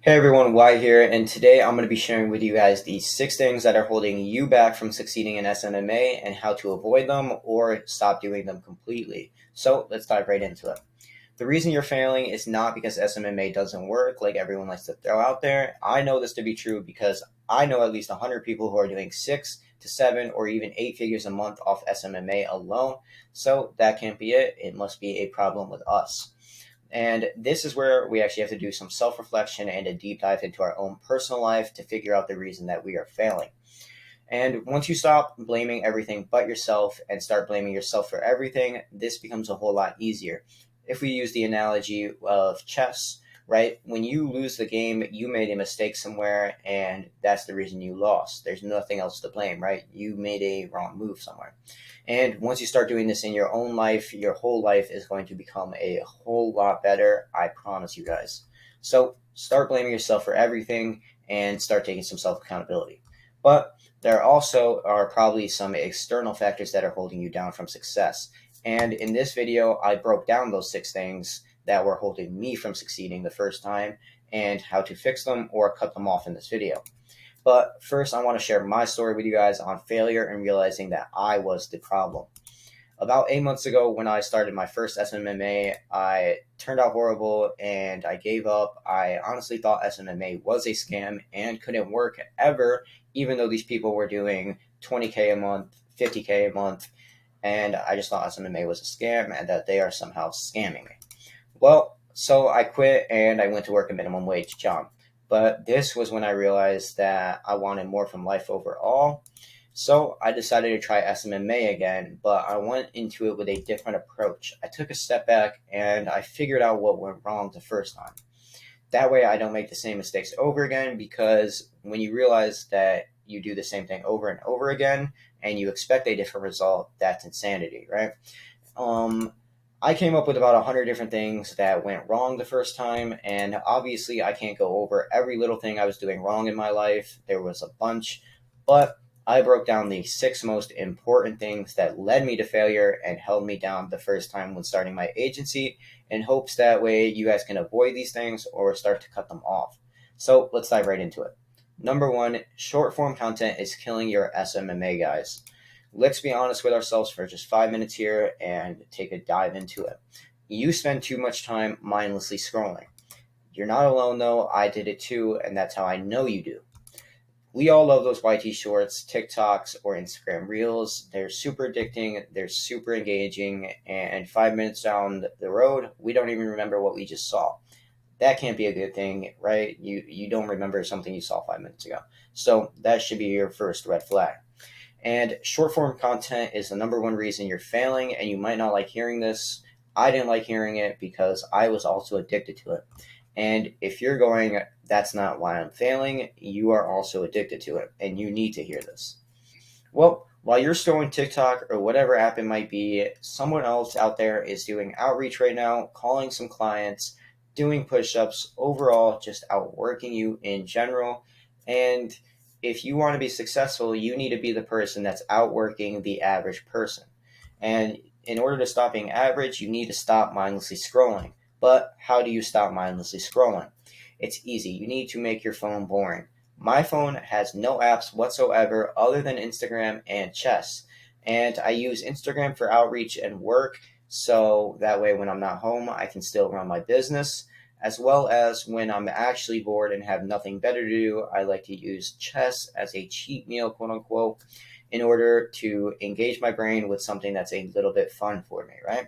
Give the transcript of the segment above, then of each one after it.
Hey everyone, Wyatt here, and today I'm going to be sharing with you guys the 6 things that are holding you back from succeeding in SMMA and how to avoid them or stop doing them completely. So let's dive right into it. The reason you're failing is not because SMMA doesn't work like everyone likes to throw out there. I know this to be true because I know at least 100 people who are doing 6 to 7 or even 8 figures a month off SMMA alone. So that can't be it. It must be a problem with us. And this is where we actually have to do some self reflection and a deep dive into our own personal life to figure out the reason that we are failing. And once you stop blaming everything but yourself and start blaming yourself for everything, this becomes a whole lot easier. If we use the analogy of chess, right? When you lose the game, you made a mistake somewhere, and that's the reason you lost. There's nothing else to blame, right? You made a wrong move somewhere. And once you start doing this in your own life, your whole life is going to become a whole lot better. I promise you guys. So start blaming yourself for everything and start taking some self accountability. But there also are probably some external factors that are holding you down from success. And in this video, I broke down those 6 things that were holding me from succeeding the first time and how to fix them or cut them off in this video. But first, I want to share my story with you guys on failure and realizing that I was the problem. About 8 months ago, when I started my first SMMA, I turned out horrible and I gave up. I honestly thought SMMA was a scam and couldn't work ever, even though these people were doing 20K a month, 50K a month, and I just thought SMMA was a scam and that they are somehow scamming me. Well, so I quit and I went to work a minimum wage job. But this was when I realized that I wanted more from life overall. So I decided to try SMMA again, but I went into it with a different approach. I took a step back and I figured out what went wrong the first time. That way I don't make the same mistakes over again, because when you realize that you do the same thing over and over again and you expect a different result, that's insanity, right? Um, I came up with about 100 different things that went wrong the first time, and obviously I can't go over every little thing I was doing wrong in my life. There was a bunch, but I broke down the 6 most important things that led me to failure and held me down the first time when starting my agency, in hopes that way you guys can avoid these things or start to cut them off. So let's dive right into it. Number one, short form content is killing your SMMA, guys. Let's be honest with ourselves for just 5 minutes here and take a dive into it. You spend too much time mindlessly scrolling. You're not alone though. I did it too, and that's how I know you do. We all love those YT shorts, TikToks, or Instagram reels. They're super addicting, they're super engaging, and 5 minutes down the road, we don't even remember what we just saw. That can't be a good thing, right? You don't remember something you saw 5 minutes ago. So that should be your first red flag. And short form content is the number one reason you're failing, and you might not like hearing this. I didn't like hearing it because I was also addicted to it. And if you're going, that's not why I'm failing, you are also addicted to it, and you need to hear this. Well, while you're scrolling TikTok or whatever app it might be, someone else out there is doing outreach right now, calling some clients, doing push ups, overall, just outworking you in general. And if you want to be successful, you need to be the person that's outworking the average person. And in order to stop being average, you need to stop mindlessly scrolling. But how do you stop mindlessly scrolling? It's easy. You need to make your phone boring. My phone has no apps whatsoever other than Instagram and chess. And I use Instagram for outreach and work, so that way when I'm not home, I can still run my business. As well as when I'm actually bored and have nothing better to do, I like to use chess as a cheat meal, quote unquote, in order to engage my brain with something that's a little bit fun for me, right?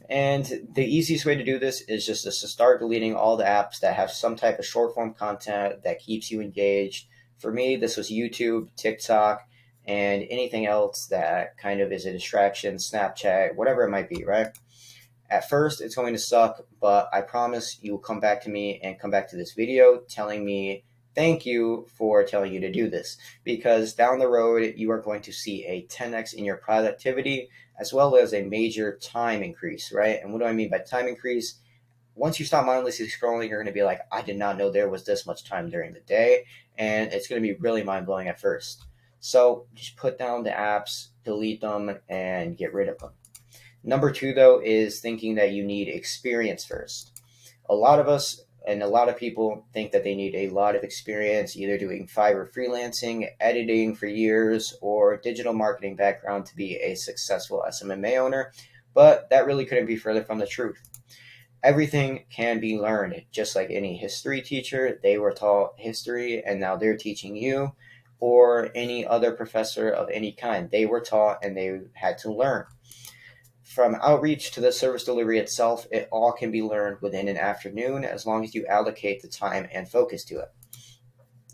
And the easiest way to do this is just to start deleting all the apps that have some type of short form content that keeps you engaged. For me, this was YouTube, TikTok, and anything else that kind of is a distraction, Snapchat, whatever it might be, right? At first, it's going to suck, but I promise you will come back to me and come back to this video telling me thank you for telling you to do this, because down the road, you are going to see a 10x in your productivity as well as a major time increase, right? And what do I mean by time increase? Once you stop mindlessly scrolling, you're going to be like, I did not know there was this much time during the day. And it's going to be really mind blowing at first. So just put down the apps, delete them, and get rid of them. Number two, though, is thinking that you need experience first. A lot of us And a lot of people think that they need a lot of experience, either doing Fiverr freelancing, editing for years, or digital marketing background to be a successful SMMA owner. But that really couldn't be further from the truth. Everything can be learned, just like any history teacher. They were taught history and now they're teaching you, or any other professor of any kind. They were taught and they had to learn. From outreach to the service delivery itself, it all can be learned within an afternoon as long as you allocate the time and focus to it.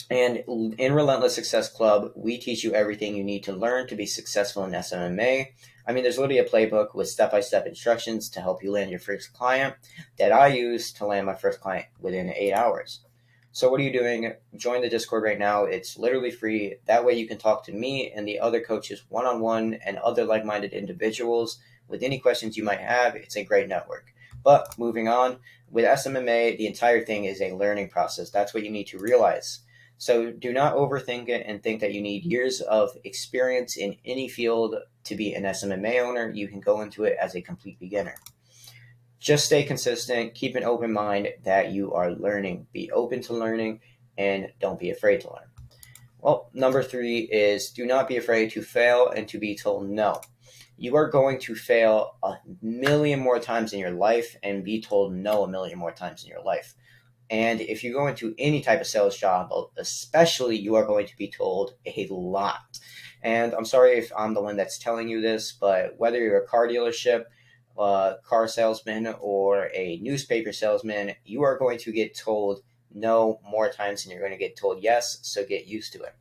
And in Relentless Success Club, we teach you everything you need to learn to be successful in SMMA. I mean, there's literally a playbook with step-by-step instructions to help you land your first client that I use to land my first client within 8 hours. So what are you doing? Join the Discord right now. It's literally free. That way you can talk to me and the other coaches one-on-one and other like-minded individuals with any questions you might have. It's a great network. But moving on, with SMMA, the entire thing is a learning process. That's what you need to realize. So do not overthink it and think that you need years of experience in any field to be an SMMA owner. You can go into it as a complete beginner. Just stay consistent, keep an open mind that you are learning. Be open to learning and don't be afraid to learn. Well, number 3 is do not be afraid to fail and to be told no. You are going to fail a million more times in your life and be told no a million more times in your life. And if you go into any type of sales job, especially, you are going to be told a lot. And I'm sorry if I'm the one that's telling you this, but whether you're a car dealership, car salesman, or a newspaper salesman, you are going to get told no more times than you're going to get told yes, so get used to it.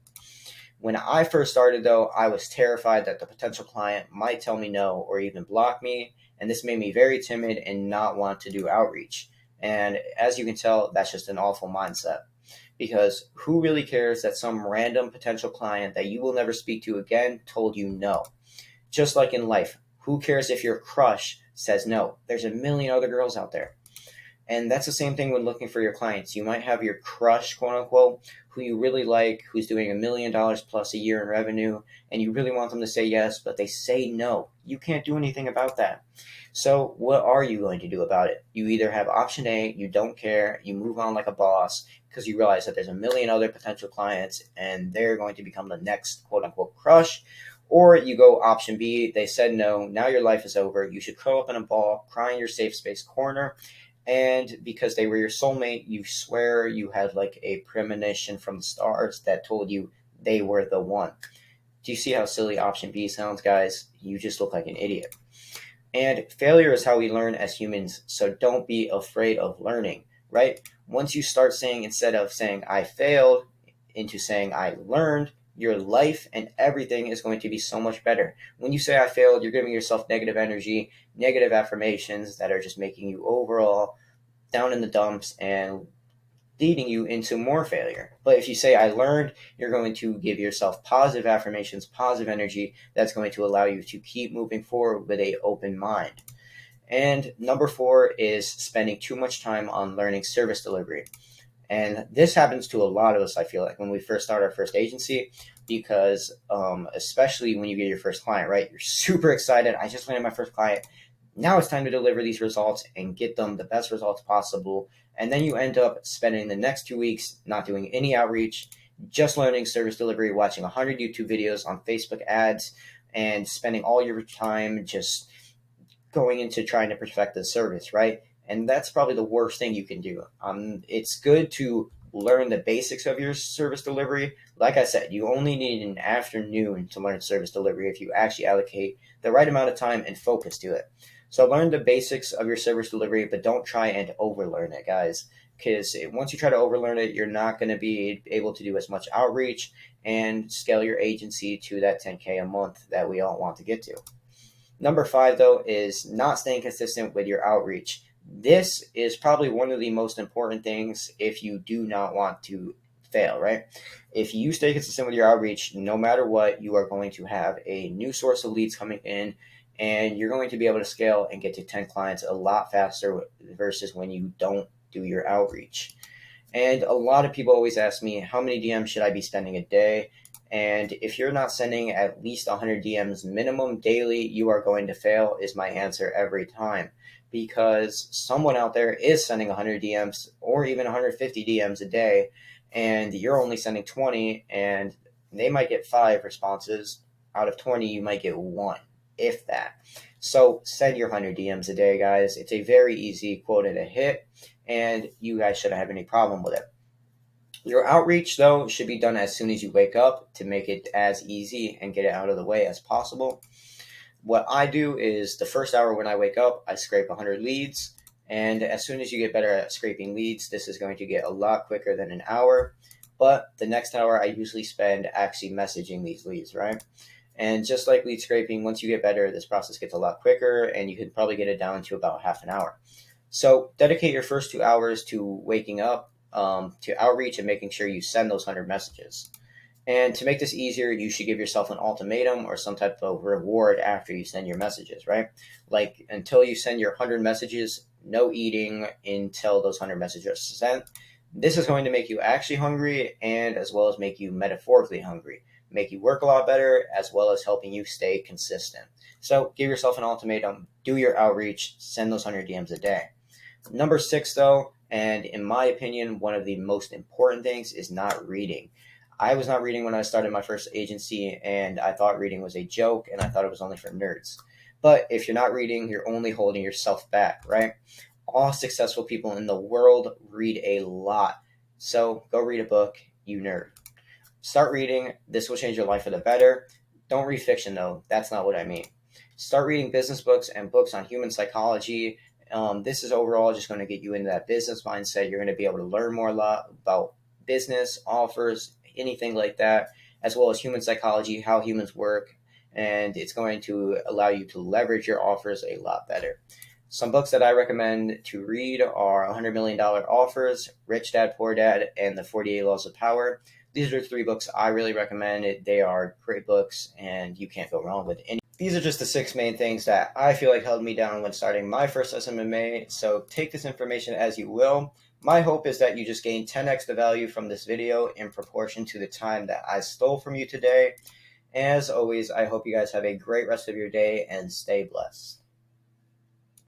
When I first started, though, I was terrified that the potential client might tell me no or even block me, and this made me very timid and not want to do outreach. And as you can tell, that's just an awful mindset, because who really cares that some random potential client that you will never speak to again told you no? Just like in life, who cares if your crush says no? There's a million other girls out there. And that's the same thing when looking for your clients. You might have your crush, quote unquote, who you really like, who's doing $1 million plus a year in revenue, and you really want them to say yes, but they say no. You can't do anything about that. So what are you going to do about it? You either have option A, you don't care, you move on like a boss because you realize that there's a million other potential clients and they're going to become the next quote unquote crush, or you go option B, they said no, now your life is over, you should curl up in a ball, cry in your safe space corner, and because they were your soulmate, you swear you had like a premonition from the stars that told you they were the one. Do you see how silly option B sounds, guys? You just look like an idiot. And failure is how we learn as humans, so don't be afraid of learning, right? Once you start saying, instead of saying I failed, into saying I learned, your life and everything is going to be so much better. When you say I failed, you're giving yourself negative energy, negative affirmations that are just making you overall down in the dumps and leading you into more failure. But if you say I learned, you're going to give yourself positive affirmations, positive energy that's going to allow you to keep moving forward with an open mind. And number 4 is spending too much time on learning service delivery. And this happens to a lot of us, I feel like, when we first start our first agency, because especially when you get your first client, right? You're super excited. I just landed my first client. Now it's time to deliver these results and get them the best results possible. And then you end up spending the next 2 weeks not doing any outreach, just learning service delivery, watching 100 YouTube videos on Facebook ads, and spending all your time just going into trying to perfect the service, right? And that's probably the worst thing you can do. It's good to learn the basics of your service delivery. Like I said, you only need an afternoon to learn service delivery if you actually allocate the right amount of time and focus to it. So learn the basics of your service delivery, but don't try and overlearn it, guys. Because once you try to overlearn it, you're not going to be able to do as much outreach and scale your agency to that 10K a month that we all want to get to. Number 5, though, is not staying consistent with your outreach. This is probably one of the most important things if you do not want to fail, right? If you stay consistent with your outreach, no matter what, you are going to have a new source of leads coming in, and you're going to be able to scale and get to 10 clients a lot faster versus when you don't do your outreach. And a lot of people always ask me, how many DMs should I be sending a day? And if you're not sending at least 100 DMs minimum daily, you are going to fail, is my answer every time. because someone out there is sending 100 DMs or even 150 DMs a day, and you're only sending 20, and they might get 5 responses. Out of 20, you might get 1, if that. So send your 100 DMs a day, guys. It's a very easy quota to hit, and you guys shouldn't have any problem with it. Your outreach, though, should be done as soon as you wake up to make it as easy and get it out of the way as possible. What I do is the first hour when I wake up, I scrape 100 leads. And as soon as you get better at scraping leads, this is going to get a lot quicker than an hour. But the next hour, I usually spend actually messaging these leads, right? And just like lead scraping, once you get better, this process gets a lot quicker, and you can probably get it down to about half an hour. So dedicate your first 2 hours to waking up, to outreach and making sure you send those 100 messages. And to make this easier, you should give yourself an ultimatum or some type of reward after you send your messages, right? Like until you send your 100 messages, no eating until those 100 messages are sent. This is going to make you actually hungry, and as well as make you metaphorically hungry, make you work a lot better, as well as helping you stay consistent. So give yourself an ultimatum, do your outreach, send those 100 DMs a day. Number 6, though, and in my opinion, one of the most important things is not reading. I was not reading when I started my first agency, and I thought reading was a joke, and I thought it was only for nerds. But if you're not reading, you're only holding yourself back, right? All successful people in the world read a lot. So go read a book, you nerd. Start reading. This will change your life for the better. Don't read fiction, though. That's not what I mean. Start reading business books and books on human psychology. This is overall just going to get you into that business mindset. You're going to be able to learn more about business, offers, anything like that, as well as human psychology, how humans work, and it's going to allow you to leverage your offers a lot better. Some books that I recommend to read are $100 Million Offers, Rich Dad, Poor Dad, and The 48 Laws of Power. These are 3 books I really recommend. They are great books, and you can't go wrong with any. These are just the 6 main things that I feel like held me down when starting my first SMMA, so take this information as you will. My hope is that you just gain 10x the value from this video in proportion to the time that I stole from you today. As always, I hope you guys have a great rest of your day and stay blessed.